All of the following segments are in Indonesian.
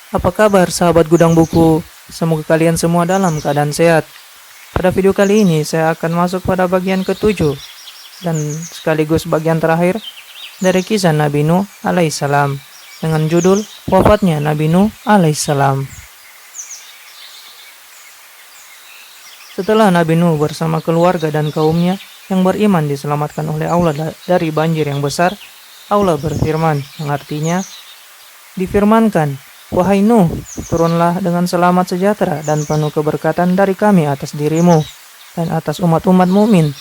Apa kabar sahabat gudang buku? Semoga kalian semua dalam keadaan sehat. Pada video kali ini saya akan masuk pada bagian ketujuh dan sekaligus bagian terakhir dari kisah Nabi Nuh alaihissalam dengan judul Wafatnya Nabi Nuh alaihissalam. Setelah Nabi Nuh bersama keluarga dan kaumnya yang beriman diselamatkan oleh Allah dari banjir yang besar, Allah berfirman yang artinya difirmankan, "Wahai Nuh, turunlah dengan selamat sejahtera dan penuh keberkatan dari kami atas dirimu dan atas umat-umat mukmin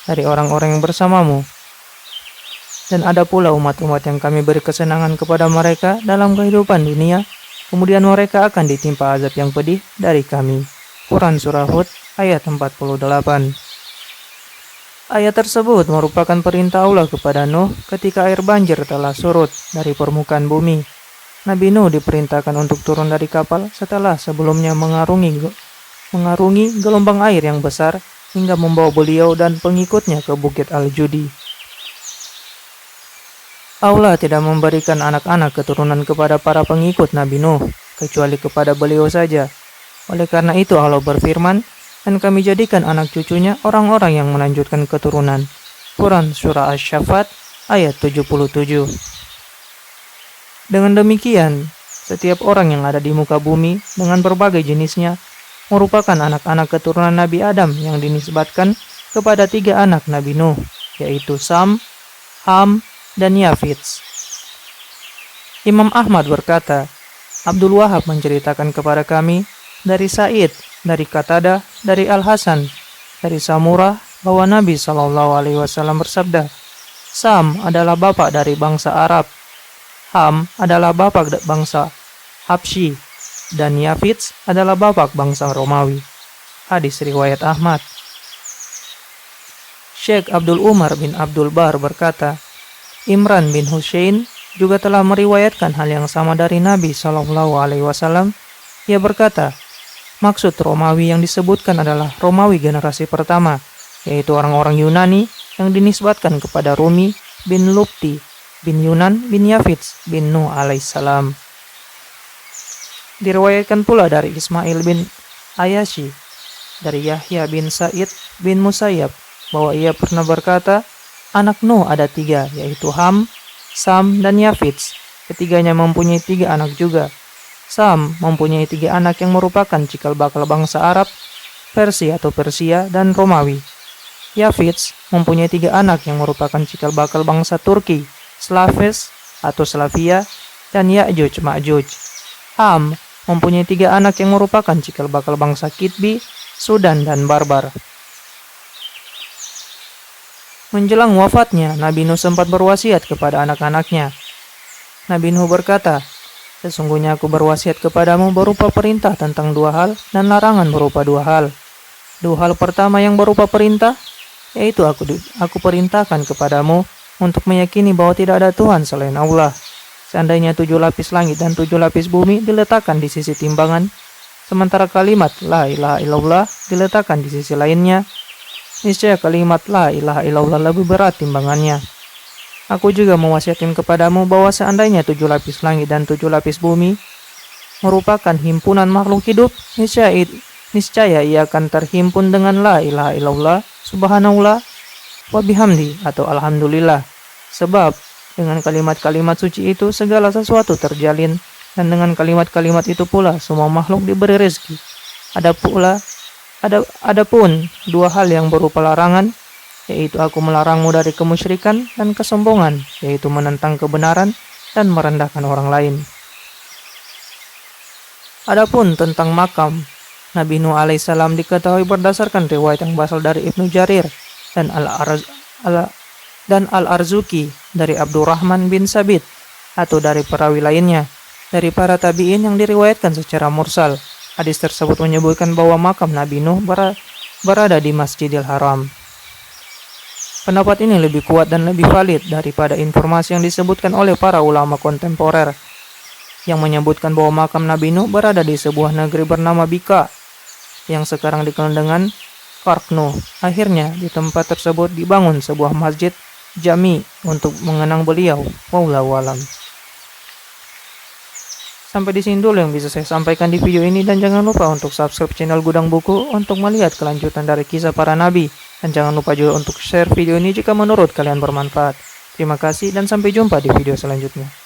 dari orang-orang yang bersamamu. Dan ada pula umat-umat yang kami beri kesenangan kepada mereka dalam kehidupan dunia, kemudian mereka akan ditimpa azab yang pedih dari kami." Quran Surah Hud ayat 48. Ayat tersebut merupakan perintah Allah kepada Nuh ketika air banjir telah surut dari permukaan bumi. Nabi Nuh diperintahkan untuk turun dari kapal setelah sebelumnya mengarungi gelombang air yang besar hingga membawa beliau dan pengikutnya ke Bukit Al-Judi. Allah tidak memberikan anak-anak keturunan kepada para pengikut Nabi Nuh, kecuali kepada beliau saja. Oleh karena itu Allah berfirman, "Dan kami jadikan anak cucunya orang-orang yang melanjutkan keturunan." Quran Surah Asy-Syaffat ayat 77. Dengan demikian, setiap orang yang ada di muka bumi dengan berbagai jenisnya merupakan anak-anak keturunan Nabi Adam yang dinisbatkan kepada 3 anak Nabi Nuh, yaitu Sam, Ham, dan Yafits. Imam Ahmad berkata, Abdul Wahab menceritakan kepada kami dari Sa'id, dari Qatadah, dari Al-Hasan, dari Samurah bahwa Nabi SAW bersabda, "Sam adalah bapak dari bangsa Arab, Ham adalah bapak bangsa Habsyi, dan Yafits adalah bapak bangsa Romawi." Hadis riwayat Ahmad. Syekh Abdul Umar bin Abdul Bar berkata, Imran bin Husain juga telah meriwayatkan hal yang sama dari Nabi SAW. Ia berkata, maksud Romawi yang disebutkan adalah Romawi generasi pertama, yaitu orang-orang Yunani yang dinisbatkan kepada Rumi bin Lupti bin Yunan bin Yafits bin Nuh alaihissalam. Diriwayatkan pula dari Ismail bin Ayashi, dari Yahya bin Sa'id bin Musayyab, bahwa ia pernah berkata, anak Nuh ada 3, yaitu Ham, Sam, dan Yafits. Ketiganya mempunyai 3 anak juga. Sam mempunyai 3 anak yang merupakan cikal bakal bangsa Arab, Persia atau Persia, dan Romawi. Yafits mempunyai 3 anak yang merupakan cikal bakal bangsa Turki, Slaves atau Slavia, dan Ya'juj Ma'juj. Ham mempunyai 3 anak yang merupakan cikal bakal bangsa Kitbi, Sudan, dan Barbar. Menjelang wafatnya, Nabi Nuh sempat berwasiat kepada anak-anaknya. Nabi Nuh berkata, "Sesungguhnya aku berwasiat kepadamu berupa perintah tentang 2 hal dan larangan berupa 2 hal. 2 hal pertama yang berupa perintah, yaitu aku perintahkan kepadamu untuk meyakini bahwa tidak ada Tuhan selain Allah. Seandainya 7 lapis langit dan 7 lapis bumi diletakkan di sisi timbangan, sementara kalimat La ilaha illallah diletakkan di sisi lainnya, niscaya kalimat La ilaha illallah lebih berat timbangannya. Aku juga mewasiatkan kepadamu bahwa seandainya 7 lapis langit dan 7 lapis bumi merupakan himpunan makhluk hidup, niscaya ia akan terhimpun dengan La ilaha illallah, subhanallah, wa bihamdi atau alhamdulillah. Sebab dengan kalimat-kalimat suci itu segala sesuatu terjalin, dan dengan kalimat-kalimat itu pula semua makhluk diberi rezeki. Adapun 2 hal yang berupa larangan, yaitu aku melarangmu dari kemusyrikan dan kesombongan, yaitu menentang kebenaran dan merendahkan orang lain." Adapun tentang makam Nabi Nuh alaihissalam diketahui berdasarkan riwayat yang berasal dari Ibnu Jarir dan Al-Arzuki dari Abdurrahman bin Sabit atau dari perawi lainnya dari para tabi'in yang diriwayatkan secara mursal. Hadis tersebut menyebutkan bahwa makam Nabi Nuh berada di Masjidil Haram. Pendapat ini lebih kuat dan lebih valid daripada informasi yang disebutkan oleh para ulama kontemporer yang menyebutkan bahwa makam Nabi Nuh berada di sebuah negeri bernama Bika yang sekarang dikenal dengan Karkno. Akhirnya di tempat tersebut dibangun sebuah masjid jami untuk mengenang beliau. Wallahu alam. Sampai di sini dulu yang bisa saya sampaikan di video ini, dan jangan lupa untuk subscribe channel Gudang Buku untuk melihat kelanjutan dari kisah para nabi. Dan jangan lupa juga untuk share video ini jika menurut kalian bermanfaat. Terima kasih dan sampai jumpa di video selanjutnya.